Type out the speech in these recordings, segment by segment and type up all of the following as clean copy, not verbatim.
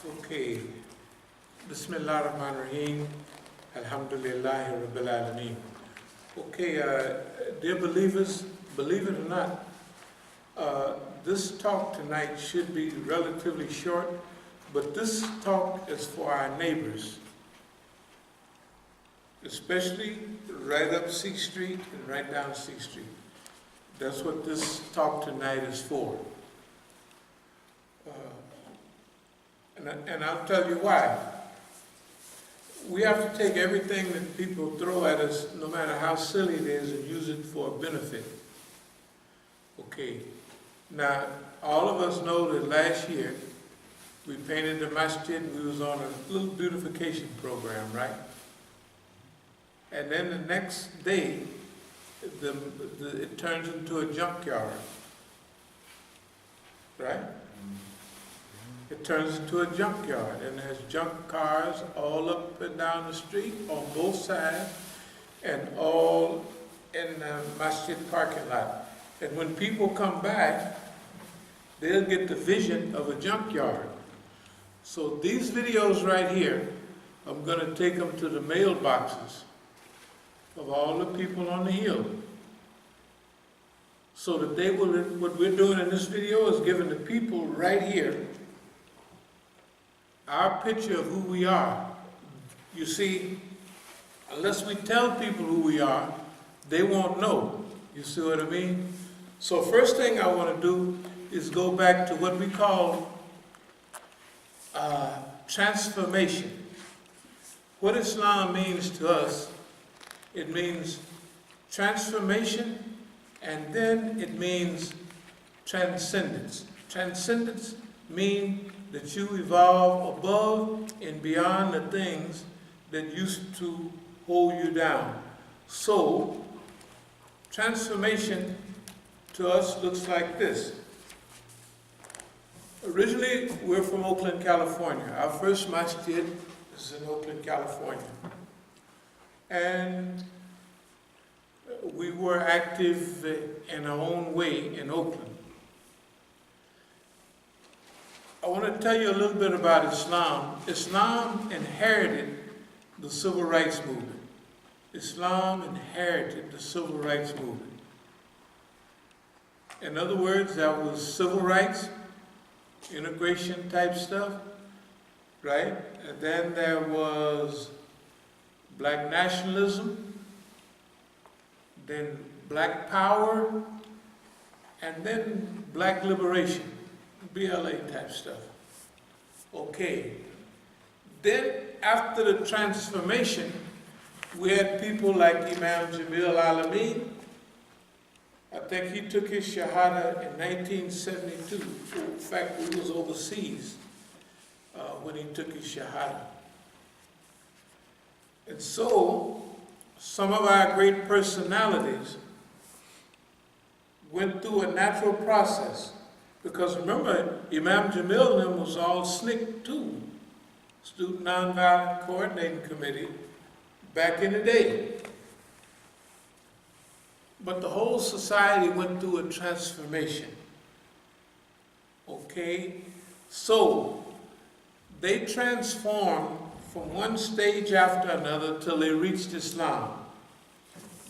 Okay. Bismillah ar-Rahman ar-Rahim. Alhamdulillahi Rabbil Alameen. Okay, dear believers, believe it or not, this talk tonight should be relatively short, but this talk is for our neighbors, especially right up C Street and right down C Street. That's what this talk tonight is for. And I'll tell you why. We have to take everything that people throw at us, no matter how silly it is, and use it for a benefit. Okay. Now, all of us know that last year we painted the Masjid. We was on a little beautification program, right? And then the next day, it turns into a junkyard, right? It turns into a junkyard, and there's junk cars all up and down the street on both sides, and all in the Masjid parking lot. And when people come back, they'll get the vision of a junkyard. So these videos right here, I'm going to take them to the mailboxes of all the people on the hill, so that they will, what we're doing in this video is giving the people right here our picture of who we are. You see, unless we tell people who we are, they won't know. You see what I mean? So first thing I want to do is go back to what we call transformation. What Islam means to us, it means transformation, and then it means transcendence. Transcendence means that you evolve above and beyond the things that used to hold you down. So, transformation to us looks like this. Originally, we're from Oakland, California. Our first masjid is in Oakland, California. And we were active in our own way in Oakland. I want to tell you a little bit about Islam. Islam inherited the civil rights movement. Islam inherited the civil rights movement. In other words, that was civil rights, integration type stuff, right? And then there was black nationalism, then black power, and then black liberation. BLA type stuff. Okay. Then after the transformation, we had people like Imam al-Alim. I think he took his Shahada in 1972. In fact, we was overseas when he took his Shahada. And so, some of our great personalities went through a natural process. Because remember, Imam Jamil was all SNCC too, Student Nonviolent Coordinating Committee, back in the day. But the whole society went through a transformation. Okay? So, they transformed from one stage after another till they reached Islam.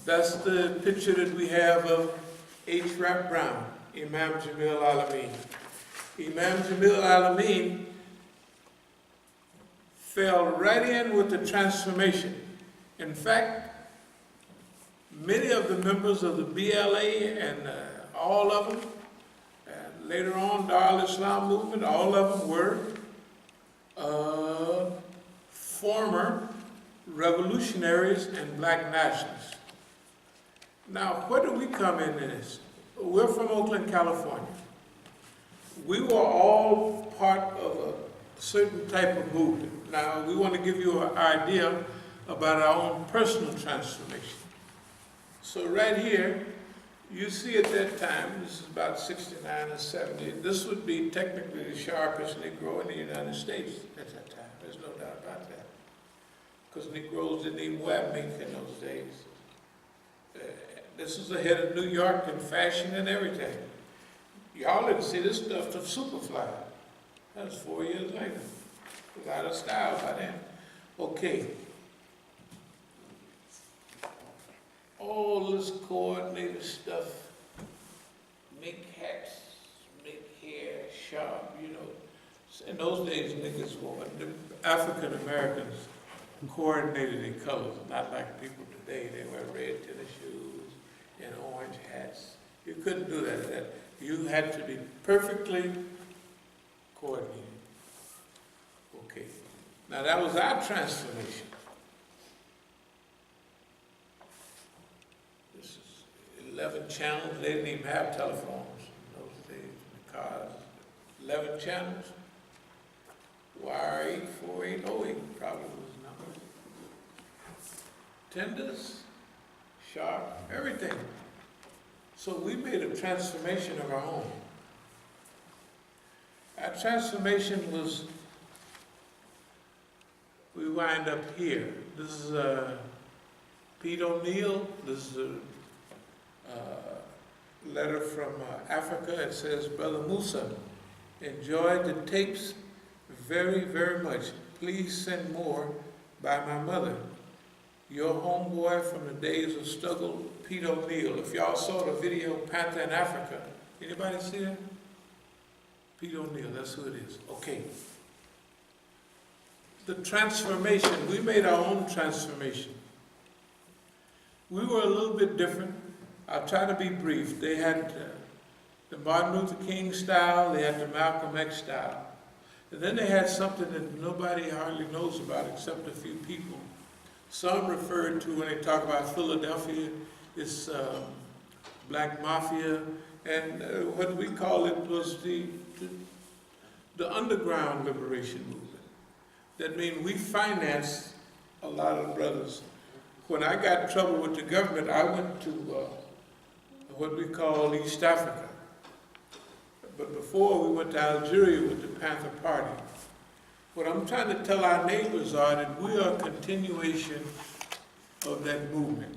That's the picture that we have of H. Rap Brown. Imam Jamil al-Amin. Imam Jamil al-Amin fell right in with the transformation. In fact, many of the members of the BLA and all of them, and later on the al-Islam movement, all of them were former revolutionaries and black nationalists. Now, where do we come in this? We're from Oakland, California. We were all part of a certain type of movement. Now, we want to give you an idea about our own personal transformation. So right here, you see at that time, this is about 69 or 70, this would be technically the sharpest Negro in the United States at that time. There's no doubt about that. Because Negroes didn't even wear mink in those days. This is ahead of New York in fashion and everything. Y'all didn't see this stuff till Superfly. That was 4 years later. was out of style by then. Okay. All this coordinated stuff, make hats, make hair sharp, you know. In those days, niggas wore, the African Americans coordinated their colors, not like people today. They wear red tennis shoes and orange hats. You couldn't do that. You had to be perfectly coordinated. Okay. Now that was our transformation. This is 11 channels. They didn't even have telephones in those days, in the cars. 11 channels. Wire 84808 probably was the number. Tenders, sharp, everything. So we made a transformation of our own. Our transformation was, we wind up here. This is Pete O'Neill. This is a letter from Africa. It says, Brother Musa, enjoyed the tapes very, very much. Please send more by my mother. Your homeboy from the days of struggle, Pete O'Neill. If y'all saw the video, Panther in Africa, anybody see that? Pete O'Neill, that's who it is. Okay. The transformation, we made our own transformation. We were a little bit different. I'll try to be brief. They had the Martin Luther King style, they had the Malcolm X style. And then they had something that nobody hardly knows about except a few people. Some referred to, when they talk about Philadelphia, it's Black Mafia, and what we call it was the underground liberation movement. That means we financed a lot of brothers. When I got in trouble with the government, I went to what we call East Africa. But before, we went to Algeria with the Panther Party. What I'm trying to tell our neighbors are that we are a continuation of that movement.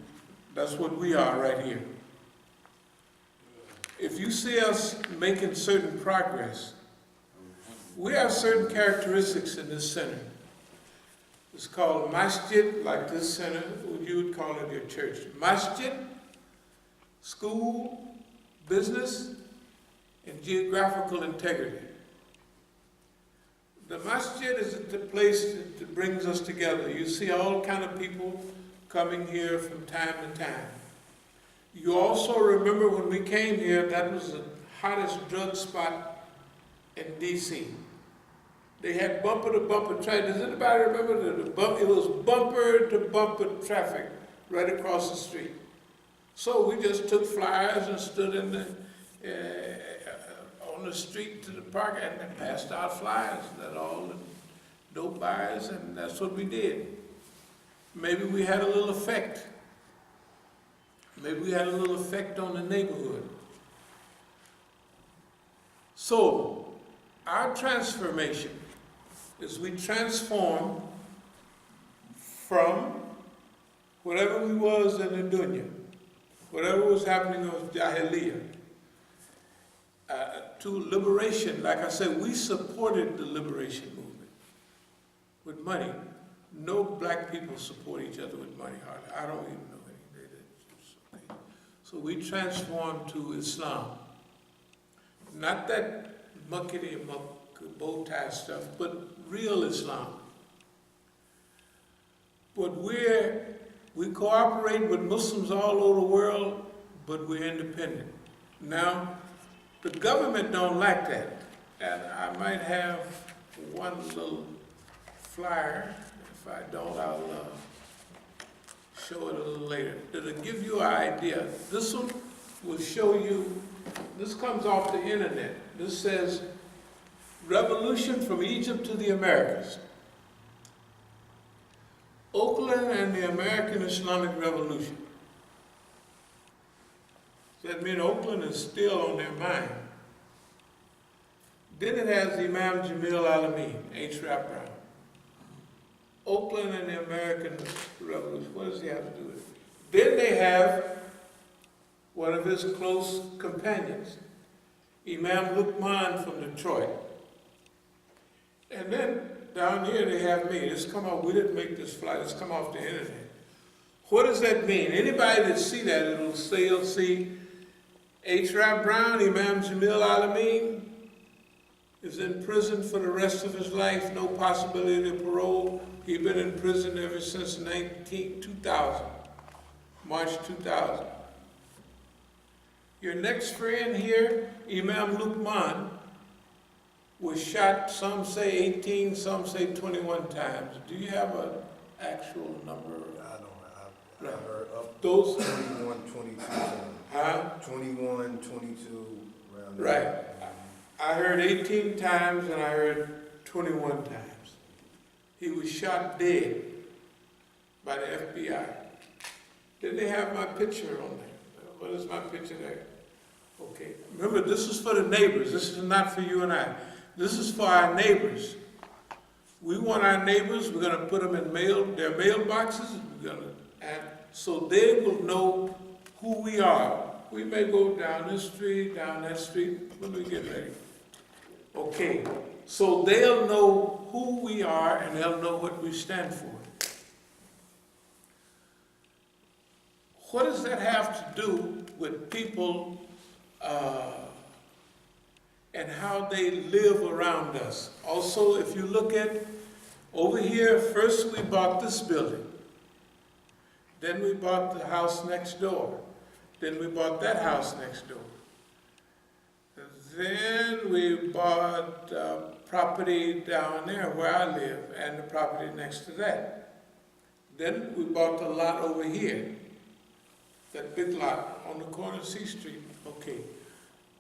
That's what we are right here. If you see us making certain progress, we have certain characteristics in this center. It's called Masjid, like this center, you would call it your church. Masjid, school, business, and geographical integrity. The masjid is the place that brings us together. You see all kind of people coming here from time to time. You also remember when we came here, that was the hottest drug spot in DC. They had bumper-to-bumper traffic. Does anybody remember it was bumper-to-bumper traffic right across the street. So we just took flyers and stood in the on the street to the park and passed out flyers that all the dope buyers, and that's what we did. Maybe we had a little effect. Maybe we had a little effect on the neighborhood. So, our transformation is we transform from whatever we was in the dunya, whatever was happening with Jahiliyyah, to liberation. Like I said, we supported the liberation movement with money. No black people support each other with money, hardly. I don't even know any. Okay. So we transformed to Islam. Not that muckety-muck bow tie stuff, but real Islam. But we cooperate with Muslims all over the world, but we're independent. Now, the government don't like that. And I might have one little flyer. If I don't, I'll show it a little later. It'll give you an idea. This one will show you, this comes off the internet. This says, Revolution from Egypt to the Americas. Oakland and the American Islamic Revolution. That means Oakland is still on their mind. Then it has Imam Jamil Al-Amin, H. Rap Brown. Oakland and the American Revolution, what does he have to do with it? Then they have one of his close companions, Imam Luqman from Detroit. And then down here they have me. It's come off, we didn't make this flyer, it's come off the internet. What does that mean? Anybody that see that, it'll see H. Rap Brown, Imam Jamil Alameen, is in prison for the rest of his life, no possibility of parole. He's been in prison ever since 2000, March 2000. Your next friend here, Imam Luqman, was shot, some say 18, some say 21 times. Do you have an actual number? I don't know. I heard up those 21, 22. Huh? 21, 22, around there. Right. I heard 18 times and I heard 21 times. He was shot dead by the FBI. Did they have my picture on there? What is my picture there? Okay. Remember, this is for the neighbors. This is not for you and I. This is for our neighbors. We want our neighbors, we're going to put them in their mailboxes, and so they will know who we are. We may go down this street, down that street. Let me get ready. Okay, so they'll know who we are and they'll know what we stand for. What does that have to do with people and how they live around us? Also, if you look at over here, first we bought this building. Then we bought the house next door. Then we bought that house next door. Then we bought property down there where I live and the property next to that. Then we bought the lot over here, that big lot on the corner of C Street. Okay.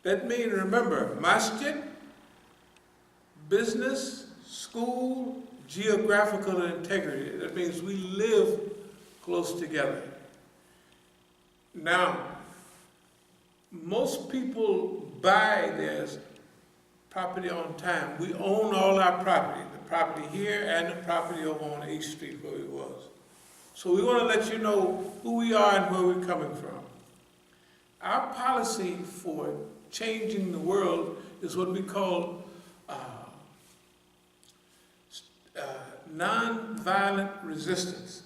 That means, remember, Masjid, business, school, geographical integrity. That means we live close together. Now, most people buy their property on time. We own all our property, the property here and the property over on 8th Street where we was. So we want to let you know who we are and where we're coming from. Our policy for changing the world is what we call nonviolent resistance.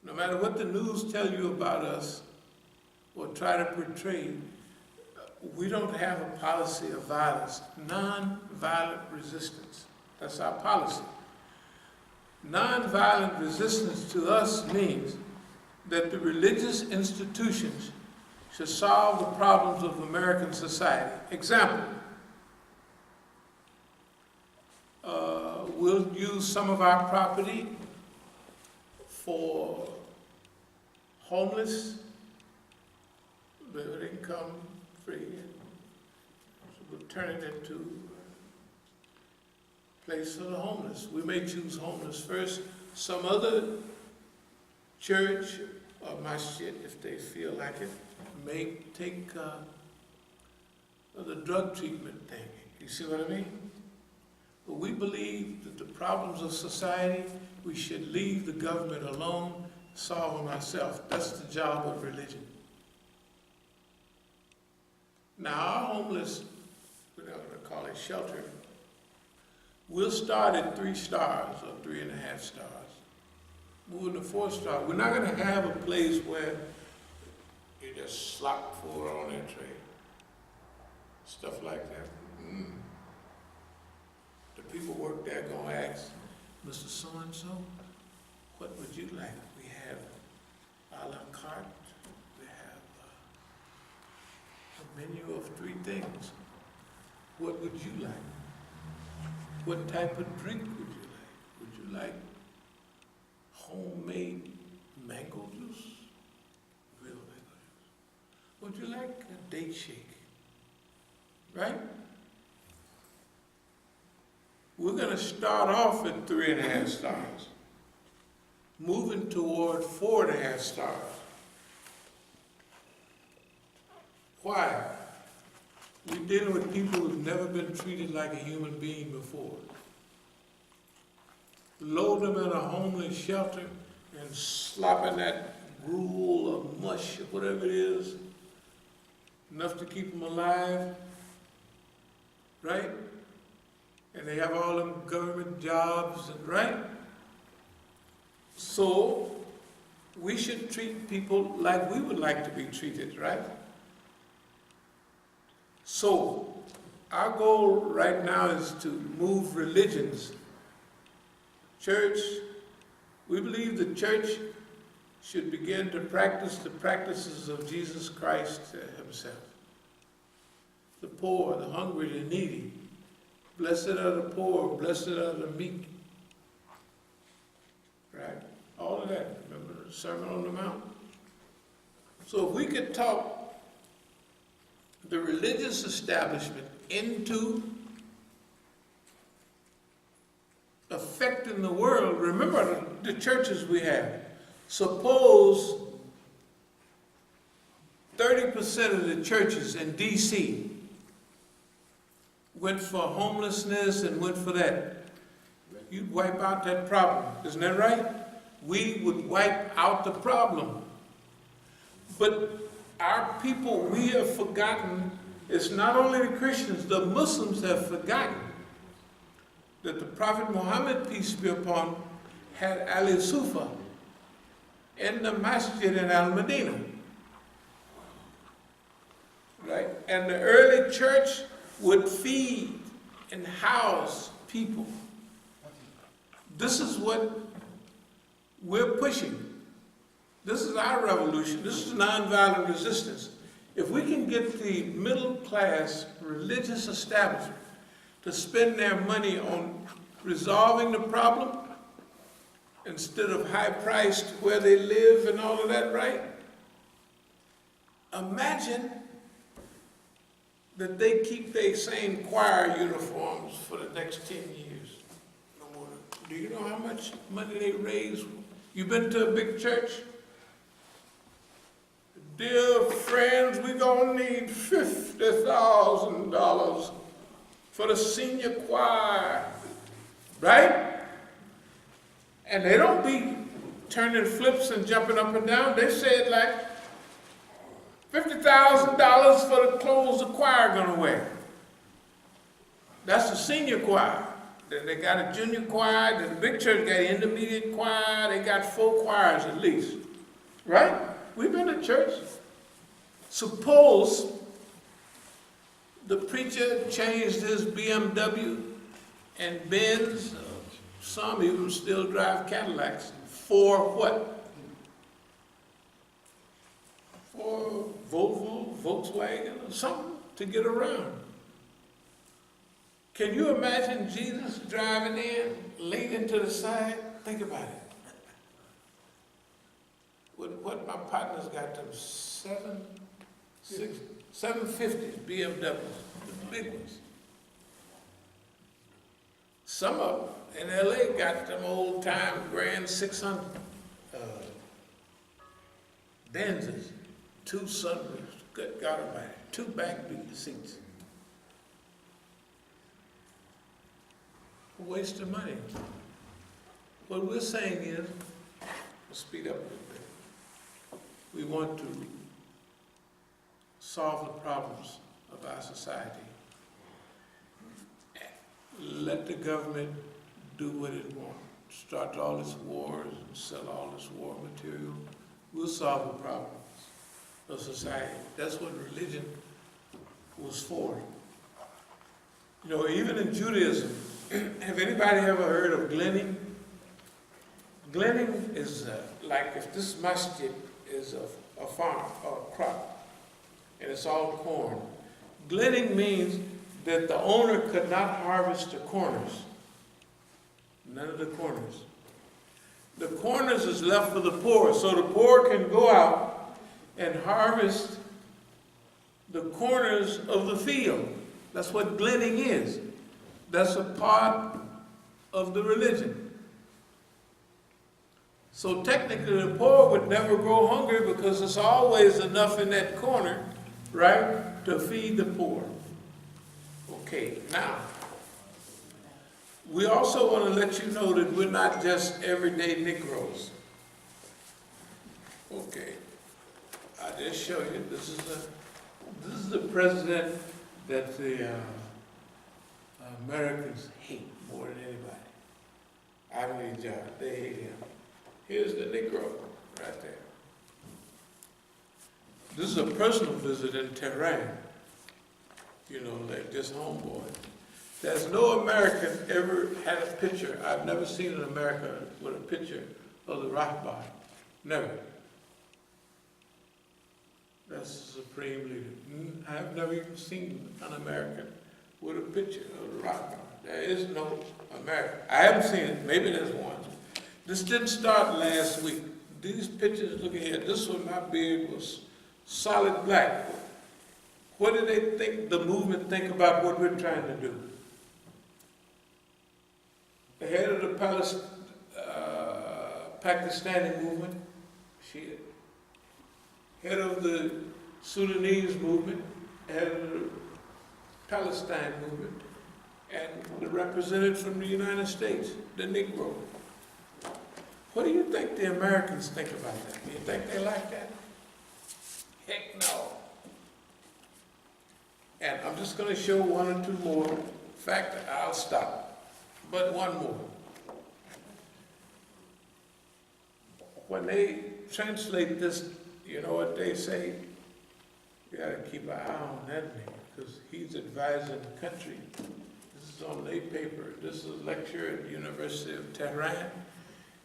No matter what the news tell you about us or try to portray, we don't have a policy of violence. Nonviolent resistance. That's our policy. Nonviolent resistance to us means that the religious institutions should solve the problems of American society. Example, we'll use some of our property for homeless, middle income free. So we'll turn it into a place for the homeless. We may choose homeless first. Some other church or masjid, if they feel like it, may take the drug treatment thing. You see what I mean? But we believe that the problems of society, we should leave the government alone, solve them ourselves. That's the job of religion. Now, our homeless, we're not going to call it shelter, we'll start at 3 stars or 3.5 stars. Moving to 4 stars. We're not going to have a place where you just slop food on that tray. Stuff like that. The people work there going to ask, Mr. So-and-so, what would you like? We have a la carte. We have a menu of 3 things. What would you like? What type of drink would you like? Would you like homemade mango juice? Real mango juice. Would you like a date shake? Right? We're going to start off at 3.5 stars, moving toward 4.5 stars. Why? We're dealing with people who've never been treated like a human being before. Load them in a homeless shelter and slop in that gruel or mush or whatever it is, enough to keep them alive, right? and they have all them government jobs, right? So we should treat people like we would like to be treated, right? So our goal right now is to move religions. Church, we believe the church should begin to practice the practices of Jesus Christ himself. The poor, the hungry, the needy. Blessed are the poor, blessed are the meek. Right? All of that. Remember the Sermon on the Mount? So if we could talk the religious establishment into affecting the world, remember the churches we have. Suppose 30% of the churches in D.C. went for homelessness and went for that. You'd wipe out that problem. Isn't that right? We would wipe out the problem. But our people, we have forgotten, it's not only the Christians, the Muslims have forgotten that the Prophet Muhammad, peace be upon him, had Ali Sufa in the Masjid in Al-Madinah. Right? And the early church would feed and house people. This is what we're pushing. This is our revolution. This is nonviolent resistance. If we can get the middle class religious establishment to spend their money on resolving the problem instead of high-priced where they live and all of that, right? Imagine that they keep their same choir uniforms for the next 10 years. No more. Do you know how much money they raise? You been to a big church? Dear friends, we're gonna need $50,000 for the senior choir, right? And they don't be turning flips and jumping up and down. They said like $50,000 for the clothes the choir gonna wear. That's the senior choir. Then they got a junior choir, then the big church got an intermediate choir, they got 4 choirs at least, right? We've been to church. Suppose the preacher changed his BMW and Benz, some even still drive Cadillacs, for what? For Volvo, Volkswagen, or something to get around. Can you imagine Jesus driving in, leaning to the side? Think about it. What my partner's got them 750s BMWs, the big ones. Some of them in LA got them old time Grand 600 Benzes, 2 sunroofs, good God Almighty, 2 back seats. A waste of money. What we're saying is, let's speed up a little bit. We want to solve the problems of our society. Let the government do what it wants. Start all its wars and sell all this war material. We'll solve the problems of society. That's what religion was for. You know, even in Judaism, have anybody ever heard of gleaning? Gleaning is like if this masjid is a farm or a crop, and it's all corn. Gleaning means that the owner could not harvest the corners. None of the corners. The corners is left for the poor, so the poor can go out and harvest the corners of the field. That's what gleaning is. That's a part of the religion. So technically the poor would never go hungry because there's always enough in that corner, right, to feed the poor. Okay, now, we also want to let you know that we're not just everyday Negroes. Okay, I'll just show you. This is the president that the Americans hate more than anybody. I mean, John, they hate him. Here's the Negro right there. This is a personal visit in Tehran. You know, like this homeboy. There's no American ever had a picture. I've never seen an American with a picture of the Rahbar. Never. That's the supreme leader. I've never even seen an American with a picture of the Rahbar. There is no American. I haven't seen it. Maybe there's one. This didn't start last week. These pictures, look at here. This one, my beard was solid black. What do they think, the movement think about what we're trying to do? The head of the Pakistani movement, Shia. Head of the Sudanese movement, head of the Palestine movement, and the representative from the United States, the Negro. What do you think the Americans think about that? Do you think they like that? Heck no. And I'm just going to show one or two more. In fact, I'll stop. But one more. When they translate this, you know what they say? You got to keep an eye on that nigga, because he's advising the country. This is on their paper. This is a lecture at the University of Tehran.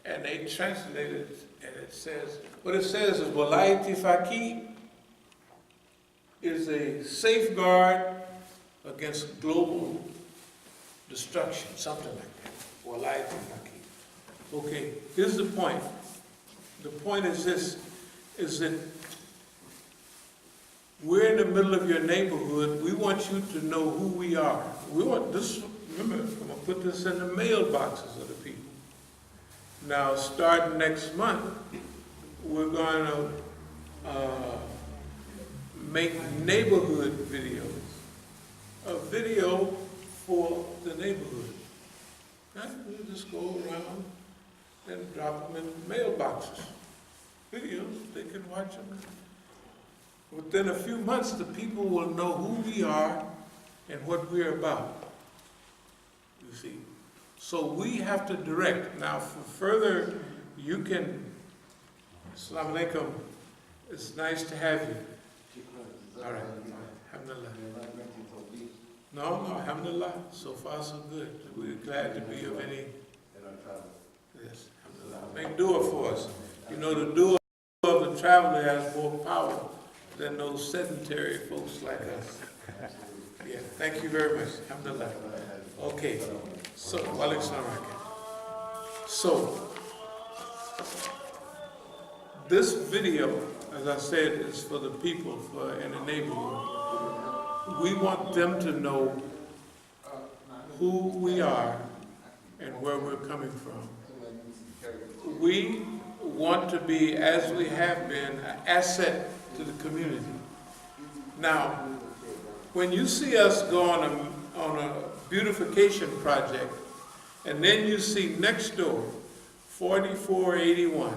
And they translate it, and it says, what it says is, Walayat al-Faqih is a safeguard against global destruction, something like that. Walayat al-Faqih. Okay, here's the point. The point is this, is that we're in the middle of your neighborhood. We want you to know who we are. We want this, remember, I'm going to put this in the mailboxes of the people. Now, starting next month, we're going to make neighborhood videos. A video for the neighborhood. And we'll just go around and drop them in mailboxes. Videos, they can watch them. Within a few months, the people will know who we are and what we're about. You see. So we have to direct. Now, for further, you can. Assalamu alaikum. It's nice to have you. All right. Alhamdulillah. No, alhamdulillah. So far, so good. We're glad to be of any. Yes, alhamdulillah. Make dua for us. You know, the dua of the traveler has more power than those sedentary folks like us. Yeah, thank you very much. Alhamdulillah. Okay. So, this video, as I said, is for the people in the neighborhood. We want them to know who we are and where we're coming from. We want to be, as we have been, an asset to the community. Now, when you see us go on a beautification project, and then you see next door, 4481,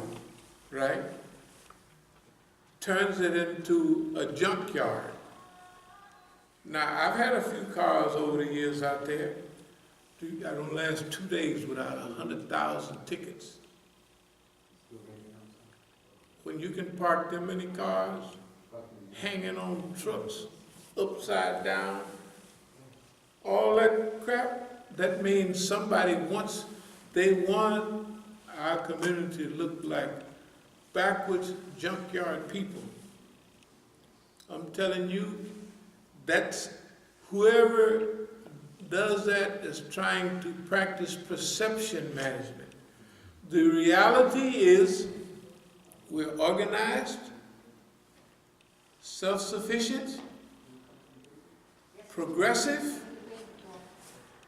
right? Turns it into a junkyard. Now, I've had a few cars over the years out there. I don't last 2 days without 100,000 tickets. When you can park them many cars, hanging on trucks, upside down, all that crap, that means somebody wants, they want our community to look like backwards junkyard people. I'm telling you, that's whoever does that is trying to practice perception management. The reality is we're organized, self-sufficient, progressive,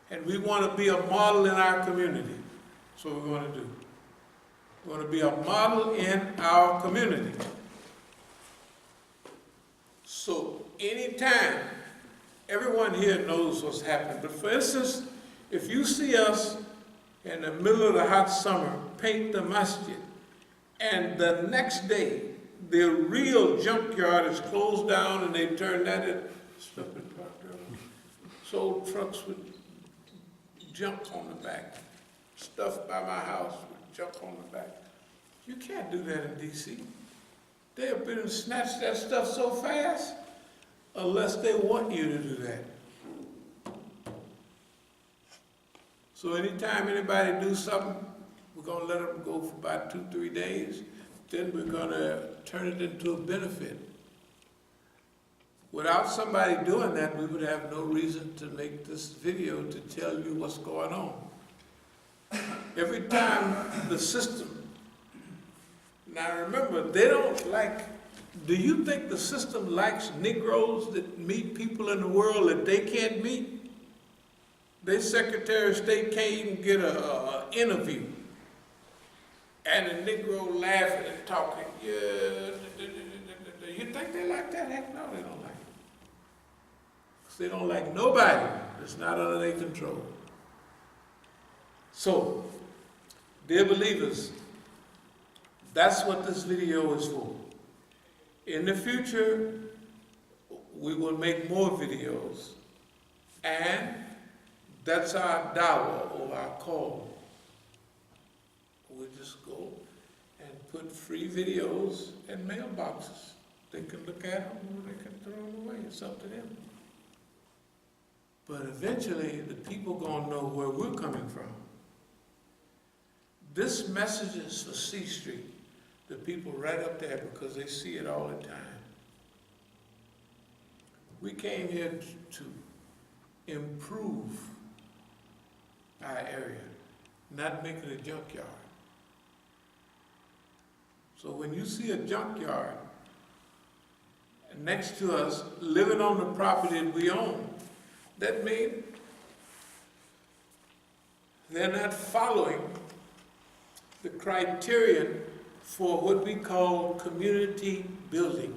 and we want to be a model in our community. That's what we're going to do. We want to be a model in our community. So anytime, everyone here knows what's happening. But for instance, if you see us in the middle of the hot summer paint the masjid, and the next day, the real junkyard is closed down and they turn that in, stuff in parked there. Sold trucks with junk on the back. Stuff by my house with junk on the back. You can't do that in D.C. They'll be able to snatch that stuff so fast unless they want you to do that. So anytime anybody do something, we're gonna let them go for about 2-3 days, then we're gonna turn it into a benefit. Without somebody doing that, we would have no reason to make this video to tell you what's going on. Every time the system, now remember, they don't like, do you think the system likes Negroes that meet people in the world that they can't meet? Their Secretary of State can't even get an interview. And the Negro laughing and talking, yeah, you think they like that? Heck no, they don't like it. Because they don't like nobody that's not under their control. So, dear believers, that's what this video is for. In the future, we will make more videos, and that's our dawah or our call. We just go and put free videos in mailboxes. They can look at them or they can throw them away. It's up to them. But eventually, the people gonna know where we're coming from. This message is for C Street, the people right up there, because they see it all the time. We came here to improve our area, not make it a junkyard. So when you see a junkyard next to us living on the property that we own, that means they're not following the criterion for what we call community building.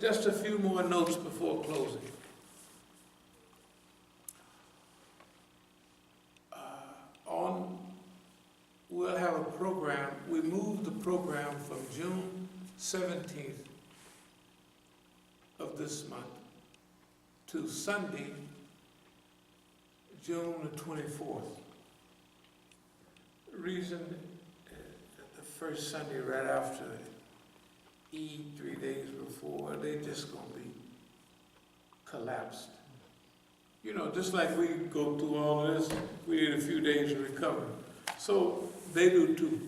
Just a few more notes before closing. We'll have a program. We moved the program from June 17th of this month to Sunday, June the 24th. The reason the first Sunday right after Eid, 3 days before, they just gonna be collapsed. You know, just like we go through all of this, we need a few days to recover. So they do too.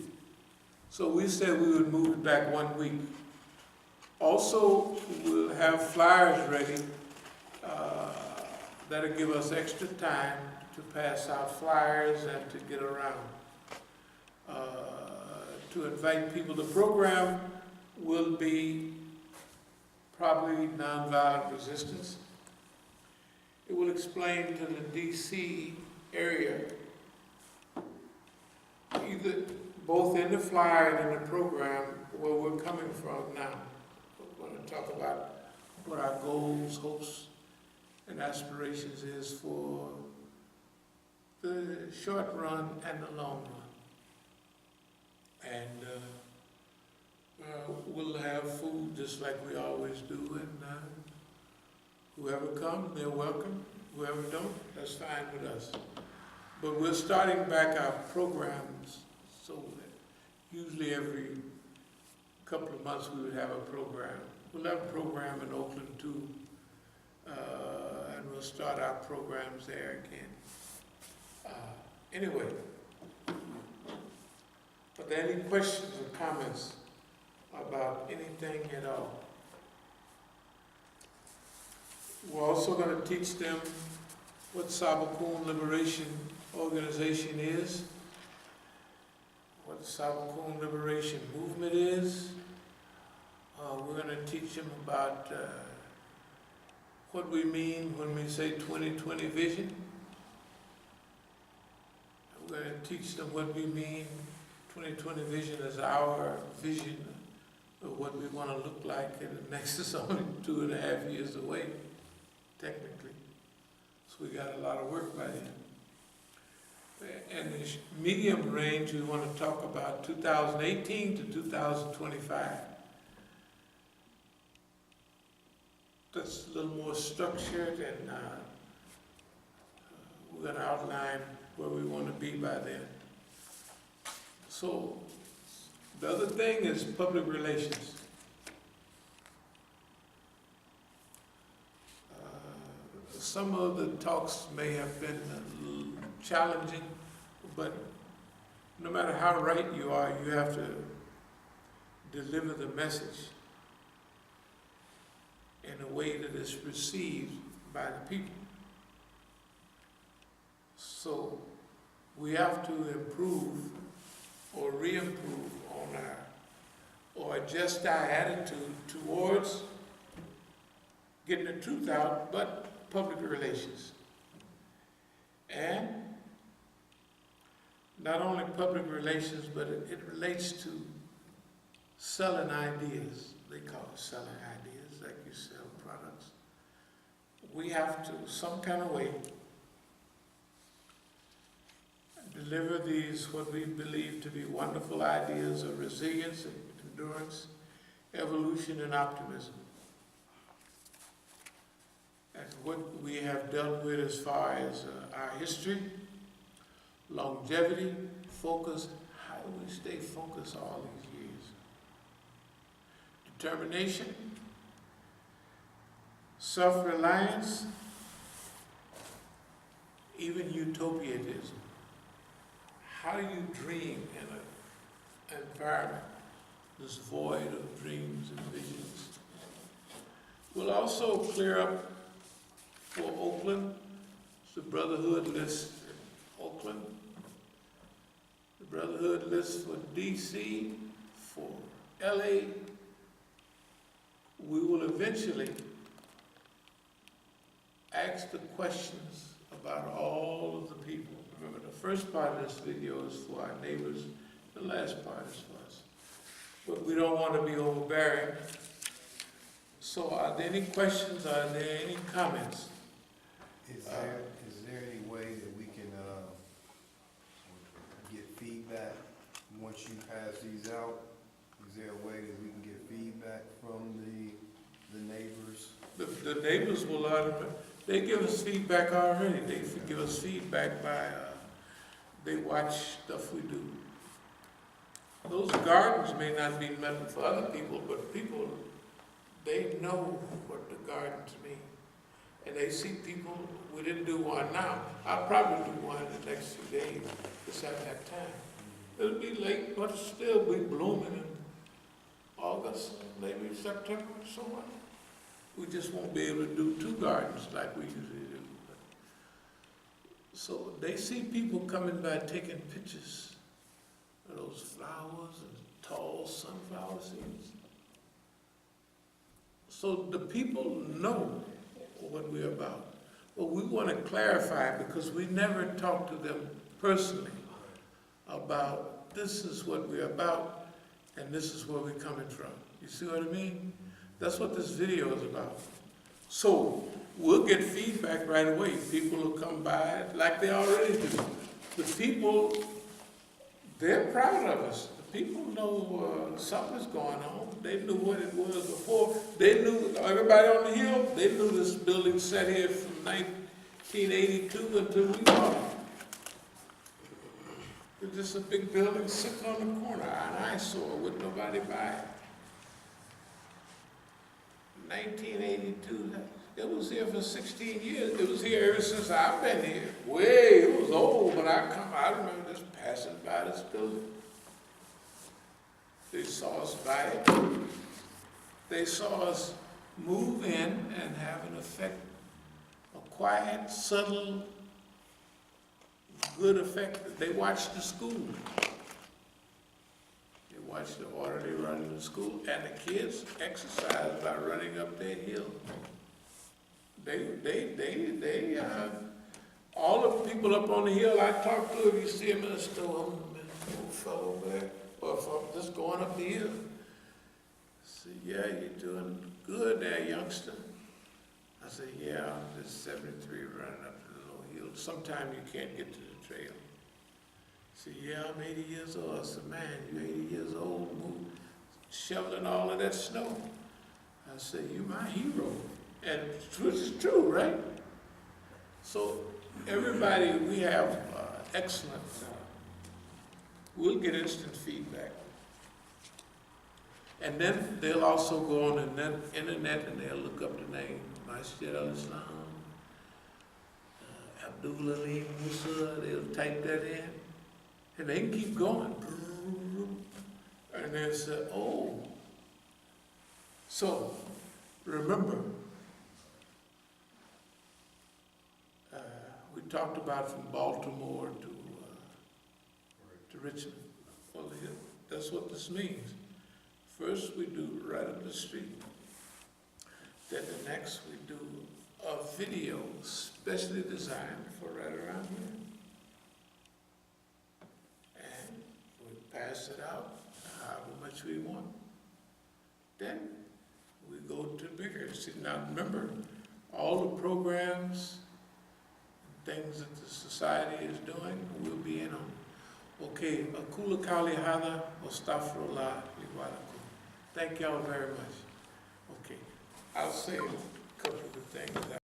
So we said we would move it back 1 week. Also, we'll have flyers ready that'll give us extra time to pass out flyers and to get around. To invite people. The program will be probably Nonviolent Resistance. It will explain to the DC area, either both in the flyer and in the program, where we're coming from now. We're going to talk about what our goals, hopes, and aspirations is for the short run and the long run. And we'll have food just like we always do, and whoever comes, they're welcome. Whoever don't, that's fine with us. But we're starting back our programs, so that usually every couple of months we would have a program. We'll have a program in Oakland too, and we'll start our programs there again. Anyway, are there any questions or comments about anything at all? We're also going to teach them what As-Sabiqun Liberation Organization is, what the As-Sabiqun Liberation Movement is. We're going to teach them about what we mean when we say 2020 vision. We're going to teach them what we mean 2020 vision is our vision of what we want to look like, and the next is only 2.5 years away, technically. So we got a lot of work by then. And the medium range, we want to talk about 2018 to 2025. That's a little more structured and an outline where we want to be by then. So, the other thing is public relations. Some of the talks may have been a little challenging, but no matter how right you are, you have to deliver the message in a way that is received by the people. So we have to improve or re-improve on or adjust our attitude towards getting the truth out, but public relations. And not only public relations, but it relates to selling ideas. They call it selling ideas, like you sell products. We have to, some kind of way, deliver these, what we believe to be wonderful ideas of resilience and endurance, evolution and optimism. And what we have dealt with as far as our history, longevity, focus, how do we stay focused all these years? Determination, self-reliance, even utopianism. How do you dream in an environment that's void of dreams and visions? We'll also clear up for Oakland, it's the Brotherhood list in Oakland, the Brotherhood list for DC, for LA. We will eventually ask the questions about all of the people. Remember, the first part of this video is for our neighbors, the last part is for us. But we don't want to be overbearing. So are there any questions, are there any comments? Is there any way that we can get feedback once you pass these out? Is there a way that we can get feedback from the neighbors? The neighbors will they give us feedback already. They give us feedback by, they watch stuff we do. Those gardens may not be meant for other people, but people, they know what the gardens mean. And they see people, we didn't do one now. I'll probably do one in the next few days, just haven't had time. It'll be late, but it'll still be blooming in August, maybe September, so on. We just won't be able to do 2 gardens like we usually do. So they see people coming by taking pictures of those flowers and tall sunflower seeds. So the people know what we're about. But we want to clarify, because we never talk to them personally about this is what we're about and this is where we're coming from. You see what I mean? That's what this video is about. So we'll get feedback right away. People will come by like they already do. The people, they're proud of us. The people know something's going on. They knew what it was before. They knew, everybody on the hill, they knew this building sat here from 1982 until we bought it. It was just a big building sitting on the corner, an eyesore with nobody by it. 1982, it was here for 16 years. It was here ever since I've been here. It was old, but I remember just passing by this building. They saw us buy it. They saw us move in and have an effect, a quiet, subtle, good effect. They watched the school. They watched the orderly running the school, and the kids exercised by running up their hill. All the people up on the hill I talk to, if you see them in the store, old fellow over there, or if I'm just going up the hill, I say, yeah, you're doing good there, youngster. I say, yeah, I'm just 73 running up the little hill. Sometimes you can't get to the trail. I say, yeah, I'm 80 years old. I said, man, you're 80 years old, shoveling all of that snow. I said, you're my hero. And which is true, right? So everybody, we have excellent, we'll get instant feedback. And then they'll also go on the internet and they'll look up the name, Masjid al-Islam, abdul-alim, Musa, they'll type that in. And they can keep going. And they'll say, oh. So, remember, we talked about from Baltimore to Richmond. Well, that's what this means. First, we do right up the street. Then the next, we do a video specially designed for right around here. And we pass it out however much we want. Then we go to bigger. See, now remember, all the programs, things that the society is doing, we'll be in on. Okay, akula kali hada, astaghfirullah li wa lakum. Thank y'all very much. Okay, I'll say a couple of things.